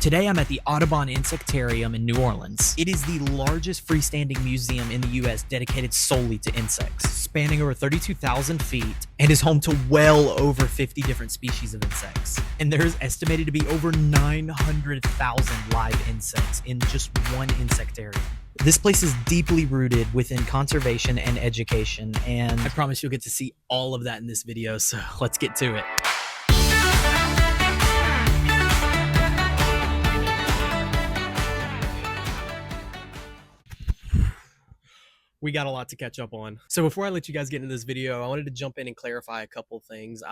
Today I'm at the Audubon Insectarium in New Orleans. It is the largest freestanding museum in the US dedicated solely to insects, spanning over 32,000 feet and is home to well over 50 different species of insects. And there's estimated to be over 900,000 live insects in just one insectarium. This place is deeply rooted within conservation and education, and I promise you'll get to see all of that in this video, so let's get to it. We got a lot to catch up on. So before I let you guys get into this video, I wanted to jump in and clarify a couple things.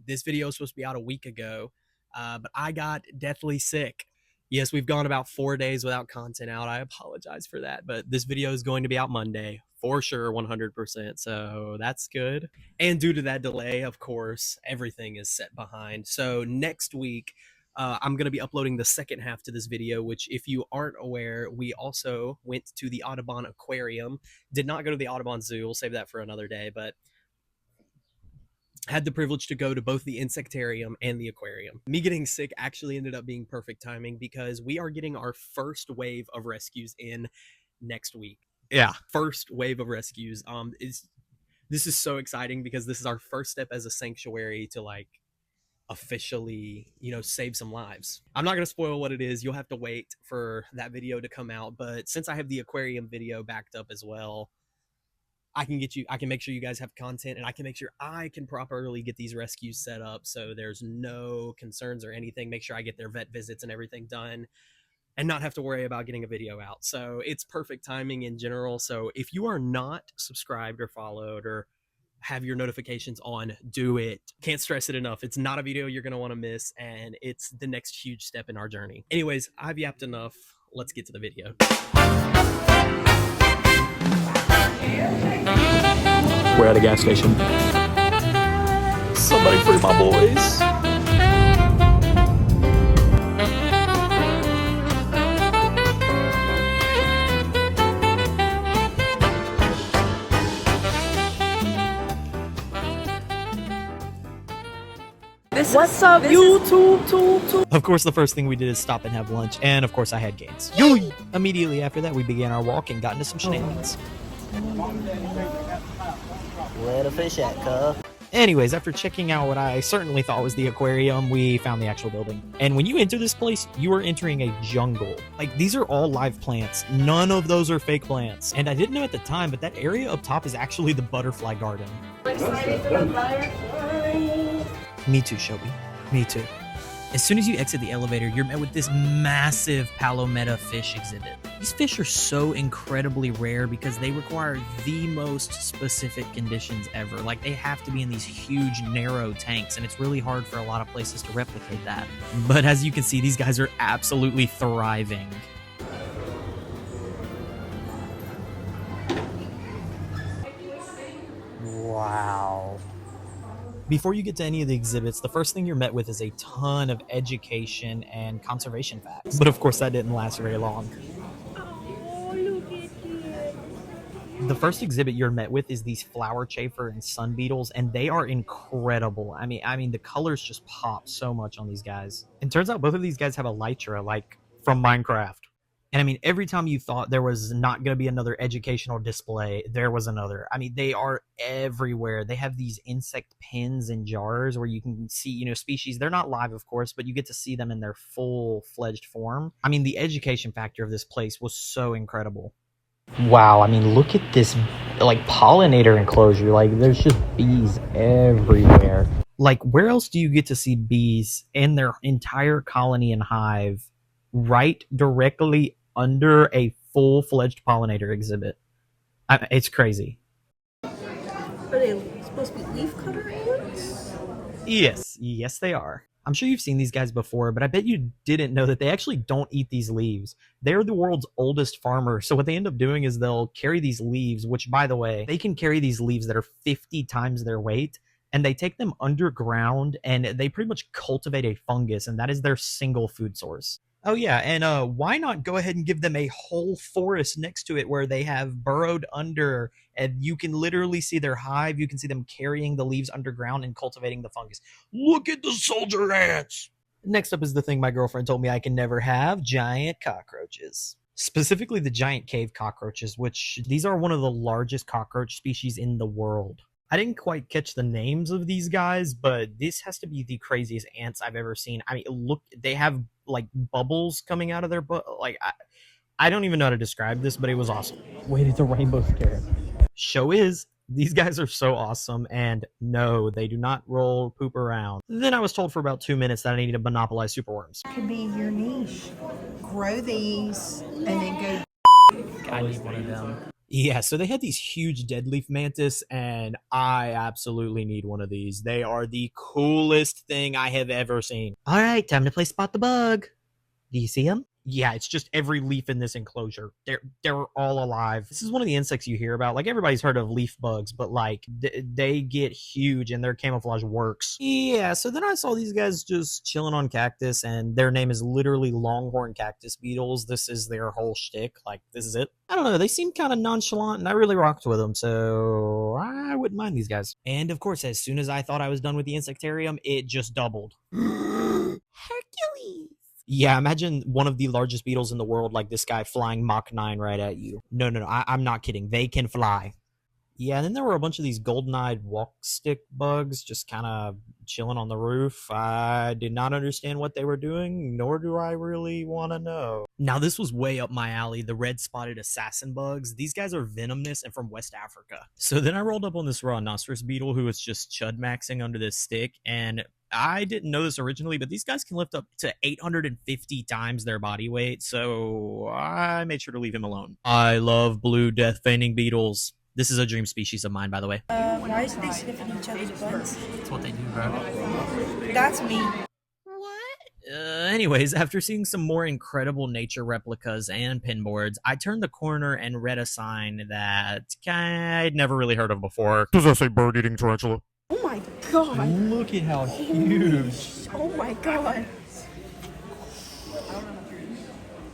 This video was supposed to be out a week ago, but I got deathly sick. Yes, we've gone about 4 days without content out. I apologize for that, but this video is going to be out Monday for sure, 100%. So that's good. And due to that delay, of course, everything is set behind. So next week, I'm going to be uploading the second half to this video, which if you aren't aware, we also went to the Audubon Aquarium. Did not go to the Audubon Zoo. We'll save that for another day, but had the privilege to go to both the Insectarium and the aquarium. Me getting sick actually ended up being perfect timing because we are getting our first wave of rescues in next week. Yeah, first wave of rescues. This is so exciting because this is our first step as a sanctuary to like officially, save some lives. I'm not going to spoil what it is. You'll have to wait for that video to come out. But since I have the aquarium video backed up as well, I can make sure you guys have content, and I can make sure I can properly get these rescues set up so there's no concerns or anything. Make sure I get their vet visits and everything done and not have to worry about getting a video out. So it's perfect timing in general. So if you are not subscribed or followed or have your notifications on, do it. Can't stress it enough. It's not a video you're going to want to miss, and it's the next huge step in our journey. Anyways, I've yapped enough. Let's get to the video. We're at a gas station. Somebody free my boys. What's up, YouTube? Of course, the first thing we did is stop and have lunch, and of course I had gains. Immediately after that, we began our walk and got into some shenanigans. Where the fish at, cuz? Anyways, after checking out what I certainly thought was the aquarium, we found the actual building. And when you enter this place, you are entering a jungle. Like, these are all live plants. None of those are fake plants. And I didn't know at the time, but that area up top is actually the butterfly garden. Excited for the butterfly. Me too, Shelby. Me too. As soon as you exit the elevator, you're met with this massive palometa fish exhibit. These fish are so incredibly rare because they require the most specific conditions ever. Like, they have to be in these huge, narrow tanks, and it's really hard for a lot of places to replicate that. But as you can see, these guys are absolutely thriving. Wow. Before you get to any of the exhibits, the first thing you're met with is a ton of education and conservation facts. But of course, that didn't last very long. Oh, look at it. The first exhibit you're met with is these flower chafer and sun beetles, and they are incredible. I mean, the colors just pop so much on these guys. And turns out both of these guys have elytra, like from Minecraft. And I mean, every time you thought there was not going to be another educational display, there was another. I mean, they are everywhere. They have these insect pens and jars where you can see, species. They're not live, of course, but you get to see them in their full-fledged form. I mean, the education factor of this place was so incredible. Wow, I mean, look at this, like, pollinator enclosure. Like, there's just bees everywhere. Like, where else do you get to see bees in their entire colony and hive right directly under a full-fledged pollinator exhibit? It's crazy. Are they supposed to be leaf cutter ants? Yes they are. I'm sure you've seen these guys before, but I bet you didn't know that they actually don't eat these leaves. They're the world's oldest farmers, so what they end up doing is they'll carry these leaves, which, by the way, they can carry these leaves that are 50 times their weight, and they take them underground, and they pretty much cultivate a fungus, and that is their single food source. Oh yeah, and why not go ahead and give them a whole forest next to it where they have burrowed under, and you can literally see their hive. You can see them carrying the leaves underground and cultivating the fungus. Look at the soldier ants! Next up is the thing my girlfriend told me I can never have, giant cockroaches. Specifically the giant cave cockroaches, which these are one of the largest cockroach species in the world. I didn't quite catch the names of these guys, but this has to be the craziest ants I've ever seen. I mean, look, they have like bubbles coming out of their butt. Like, I don't even know how to describe this, but it was awesome. Wait, it's a rainbow scare. Show is. These guys are so awesome, and no, they do not roll poop around. Then I was told for about 2 minutes that I needed to monopolize superworms. Could be your niche. Grow these and then go. I need one of them. Yeah, so they had these huge deadleaf mantis, and I absolutely need one of these. They are the coolest thing I have ever seen. All right, time to play Spot the Bug. Do you see them? Yeah, it's just every leaf in this enclosure. They're all alive. This is one of the insects you hear about. Like, everybody's heard of leaf bugs, but like they get huge and their camouflage works. Yeah, so then I saw these guys just chilling on cactus, and their name is literally longhorn cactus beetles. This is their whole shtick. Like, this is it. I don't know. They seem kind of nonchalant, and I really rocked with them, so I wouldn't mind these guys. And of course, as soon as I thought I was done with the Insectarium, it just doubled. Hercules. Yeah, imagine one of the largest beetles in the world like this guy flying Mach 9 right at you. No, I'm not kidding. They can fly. Yeah, and then there were a bunch of these golden-eyed walk stick bugs just kind of chilling on the roof. I did not understand what they were doing, nor do I really want to know. Now, this was way up my alley, the red-spotted assassin bugs. These guys are venomous and from West Africa. So then I rolled up on this rhinoceros beetle who was just chud-maxing under this stick, and I didn't know this originally, but these guys can lift up to 850 times their body weight, so I made sure to leave him alone. I love blue death feigning beetles. This is a dream species of mine, by the way. Why is they sniffing each other's butts? That's what they do, bro. That's me. Anyways, after seeing some more incredible nature replicas and pinboards, I turned the corner and read a sign that I'd never really heard of before. Does that say bird-eating tarantula? Oh my god. Look at how huge. Oh my god.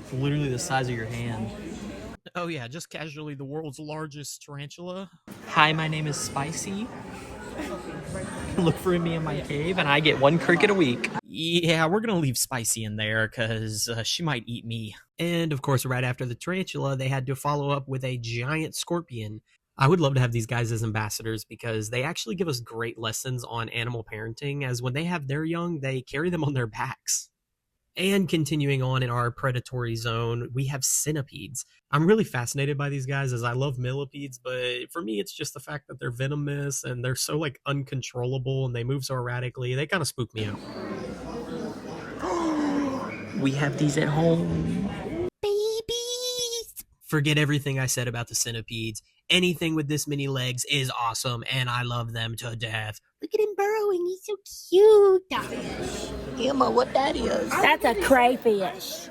It's literally the size of your hand. Oh yeah, just casually the world's largest tarantula. Hi, my name is Spicy. Look for me in my cave and I get 1 cricket a week. Yeah, we're gonna leave Spicy in there because she might eat me. And of course, right after the tarantula, they had to follow up with a giant scorpion. I would love to have these guys as ambassadors because they actually give us great lessons on animal parenting, as when they have their young, they carry them on their backs. And continuing on in our predatory zone, we have centipedes. I'm really fascinated by these guys as I love millipedes, but for me, it's just the fact that they're venomous and they're so like uncontrollable and they move so erratically. They kind of spook me out. We have these at home. Babies! Forget everything I said about the centipedes. Anything with this many legs is awesome, and I love them to death. Look at him burrowing. He's so cute. Emma, what that is? That's a crayfish.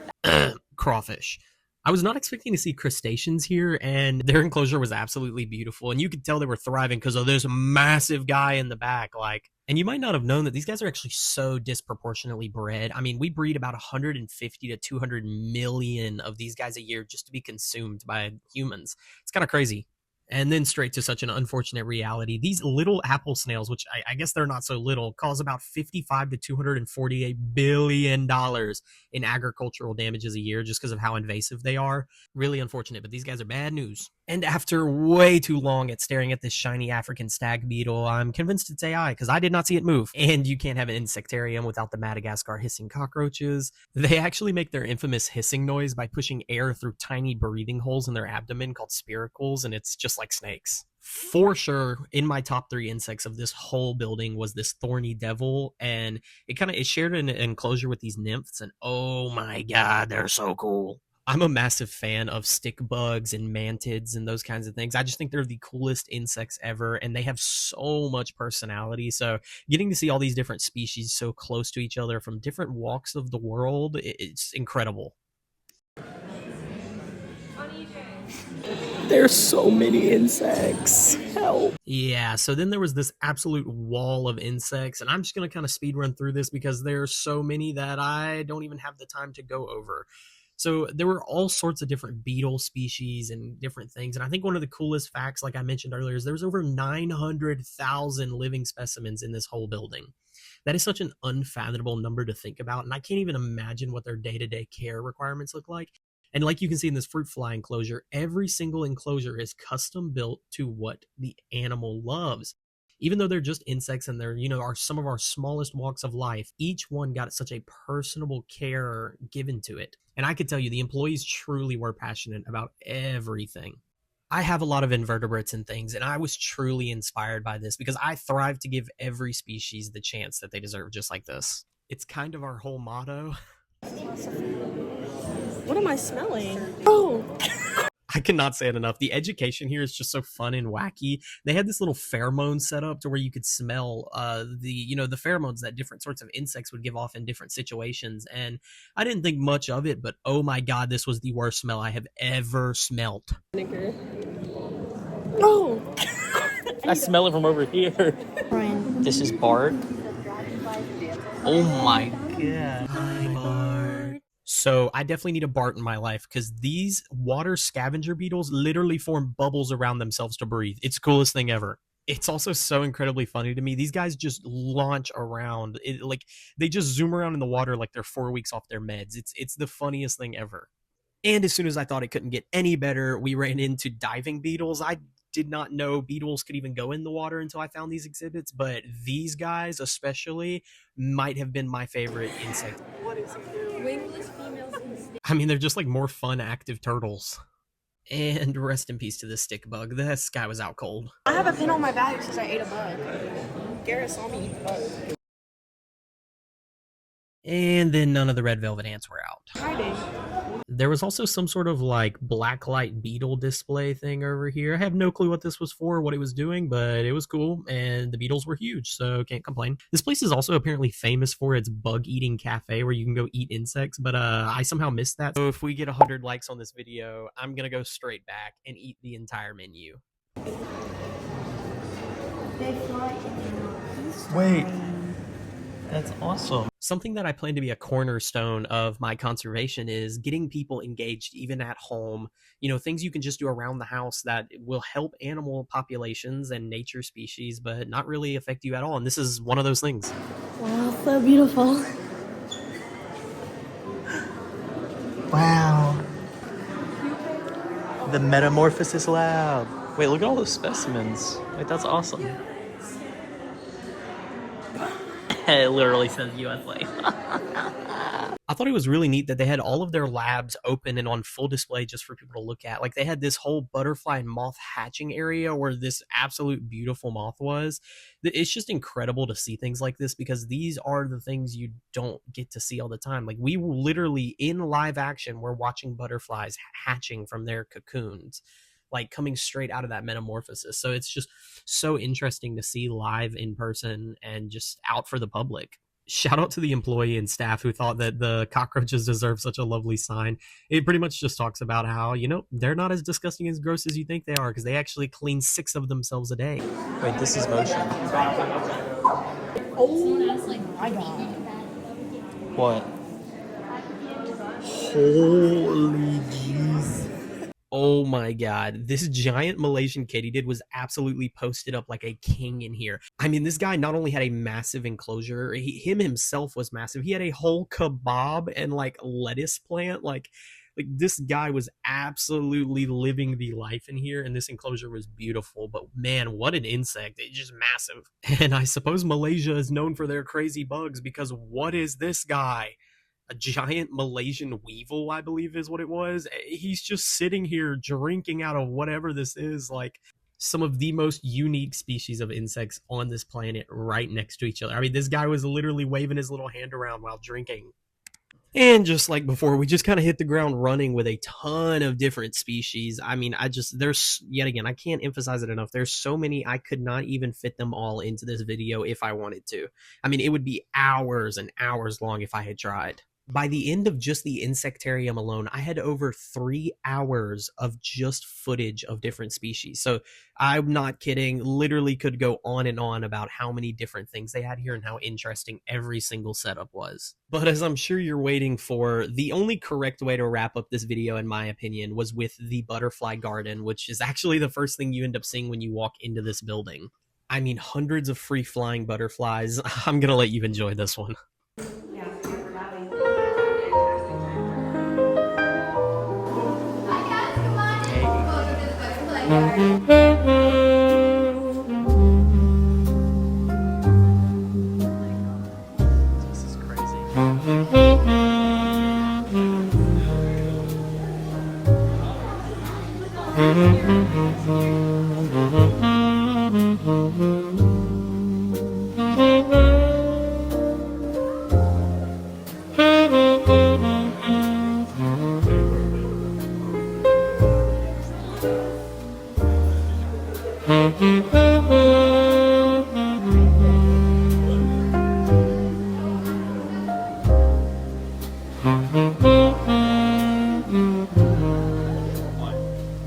Crawfish. I was not expecting to see crustaceans here, and their enclosure was absolutely beautiful, and you could tell they were thriving because of this massive guy in the back. And you might not have known that these guys are actually so disproportionately bred. I mean, we breed about 150 to 200 million of these guys a year just to be consumed by humans. It's kind of crazy. And then straight to such an unfortunate reality. These little apple snails, which I guess they're not so little, cause about $55 to $248 billion in agricultural damages a year just because of how invasive they are. Really unfortunate, but these guys are bad news. And after way too long at staring at this shiny African stag beetle, I'm convinced it's AI because I did not see it move. And you can't have an insectarium without the Madagascar hissing cockroaches. They actually make their infamous hissing noise by pushing air through tiny breathing holes in their abdomen called spiracles, and it's just like snakes. For sure, in my top 3 insects of this whole building was this thorny devil, and it shared an enclosure with these nymphs, and oh my god, they're so cool. I'm a massive fan of stick bugs and mantids and those kinds of things. I just think they're the coolest insects ever, and they have so much personality. So getting to see all these different species so close to each other from different walks of the world, it's incredible. There's so many insects. Help. Yeah, so then there was this absolute wall of insects, and I'm just going to kind of speed run through this because there's so many that I don't even have the time to go over. So there were all sorts of different beetle species and different things. And I think one of the coolest facts, like I mentioned earlier, is there's over 900,000 living specimens in this whole building. That is such an unfathomable number to think about, and I can't even imagine what their day-to-day care requirements look like. And like you can see in this fruit fly enclosure, every single enclosure is custom built to what the animal loves. Even though they're just insects and they're, are some of our smallest walks of life, each one got such a personable care given to it. And I could tell you the employees truly were passionate about everything. I have a lot of invertebrates and things, and I was truly inspired by this because I thrive to give every species the chance that they deserve, just like this. It's kind of our whole motto. What am I smelling? Oh! I cannot say it enough. The education here is just so fun and wacky. They had this little pheromone set up to where you could smell the pheromones that different sorts of insects would give off in different situations. And I didn't think much of it, but oh my God, this was the worst smell I have ever smelt. Oh! I smell it from over here. This is Bart. Oh my God. Hi, Bart. So I definitely need a Bart in my life because these water scavenger beetles literally form bubbles around themselves to breathe. It's the coolest thing ever. It's also so incredibly funny to me. These guys just launch around. They just zoom around in the water like they're 4 weeks off their meds. It's the funniest thing ever. And as soon as I thought it couldn't get any better, we ran into diving beetles. I did not know beetles could even go in the water until I found these exhibits, but these guys especially might have been my favorite insect. What is he doing? Wingless females in the I mean, they're just like more fun, active turtles. And rest in peace to the stick bug. This guy was out cold. I have a pin on my back since I ate a bug. Garrett saw me eat a bug. And then none of the red velvet ants were out. Hiding. There was also some sort of like blacklight beetle display thing over here. I have no clue what this was for, what it was doing, but it was cool, and the beetles were huge, so can't complain. This place is also apparently famous for its bug-eating cafe where you can go eat insects, but I somehow missed that. So if we get 100 likes on this video, I'm gonna go straight back and eat the entire menu. Wait. That's awesome. Something that I plan to be a cornerstone of my conservation is getting people engaged even at home. Things you can just do around the house that will help animal populations and nature species, but not really affect you at all. And this is one of those things. Wow, so beautiful. Wow. The Metamorphosis lab. Wait, look at all those specimens. Wait, that's awesome. It literally says USA. I thought it was really neat that they had all of their labs open and on full display just for people to look at. Like they had this whole butterfly and moth hatching area where this absolute beautiful moth was. It's just incredible to see things like this because these are the things you don't get to see all the time. Like we were literally in live action, we're watching butterflies hatching from their cocoons, like coming straight out of that metamorphosis. So it's just so interesting to see live in person and just out for the public. Shout out to the employee and staff who thought that the cockroaches deserve such a lovely sign. It pretty much just talks about how, they're not as disgusting as gross as you think they are because they actually clean 6 of themselves a day. Wait, this is motion. Oh my God. What? Holy jeez. Oh my God, this giant Malaysian katydid was absolutely posted up like a king in here. I mean, this guy not only had a massive enclosure, him himself was massive. He had a whole kebab and like lettuce plant. Like this guy was absolutely living the life in here, and this enclosure was beautiful. But man, what an insect. It's just massive. And I suppose Malaysia is known for their crazy bugs because what is this guy? A giant Malaysian weevil, I believe is what it was. He's just sitting here drinking out of whatever this is, like some of the most unique species of insects on this planet right next to each other. I mean, this guy was literally waving his little hand around while drinking. And just like before, we just kind of hit the ground running with a ton of different species. I mean, there's, yet again, I can't emphasize it enough. There's so many, I could not even fit them all into this video if I wanted to. I mean, it would be hours and hours long if I had tried. By the end of just the Insectarium alone, I had over 3 hours of just footage of different species. So I'm not kidding, literally could go on and on about how many different things they had here and how interesting every single setup was. But as I'm sure you're waiting for, the only correct way to wrap up this video, in my opinion, was with the butterfly garden, which is actually the first thing you end up seeing when you walk into this building. I mean, hundreds of free flying butterflies. I'm gonna let you enjoy this one. This is crazy.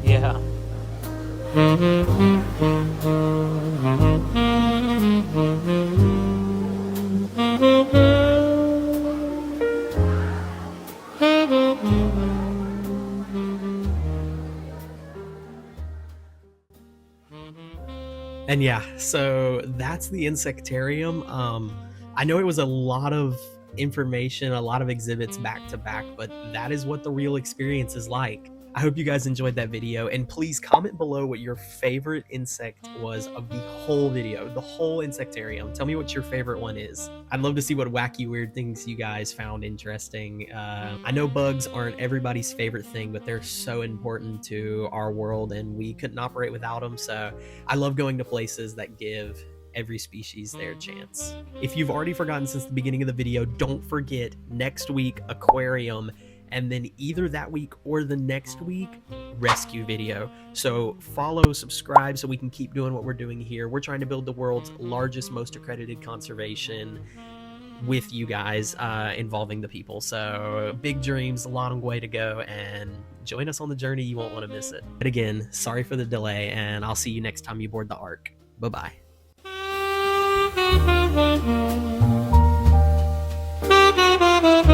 Yeah. And yeah, so that's the Insectarium. I know it was a lot of information, a lot of exhibits back to back, but that is what the real experience is like. I hope you guys enjoyed that video, and please comment below what your favorite insect was of the whole video, the whole Insectarium. Tell me what your favorite one is. I'd love to see what wacky, weird things you guys found interesting. I know bugs aren't everybody's favorite thing, but they're so important to our world, and we couldn't operate without them, so I love going to places that give every species their chance. If you've already forgotten since the beginning of the video, don't forget next week, aquarium, and then either that week or the next week, rescue video. So follow, subscribe so we can keep doing what we're doing here. We're trying to build the world's largest, most accredited conservation with you guys, involving the people. So big dreams, a long way to go, and join us on the journey. You won't want to miss it. But again, sorry for the delay, and I'll see you next time you board the Ark. Bye-bye. Thank you.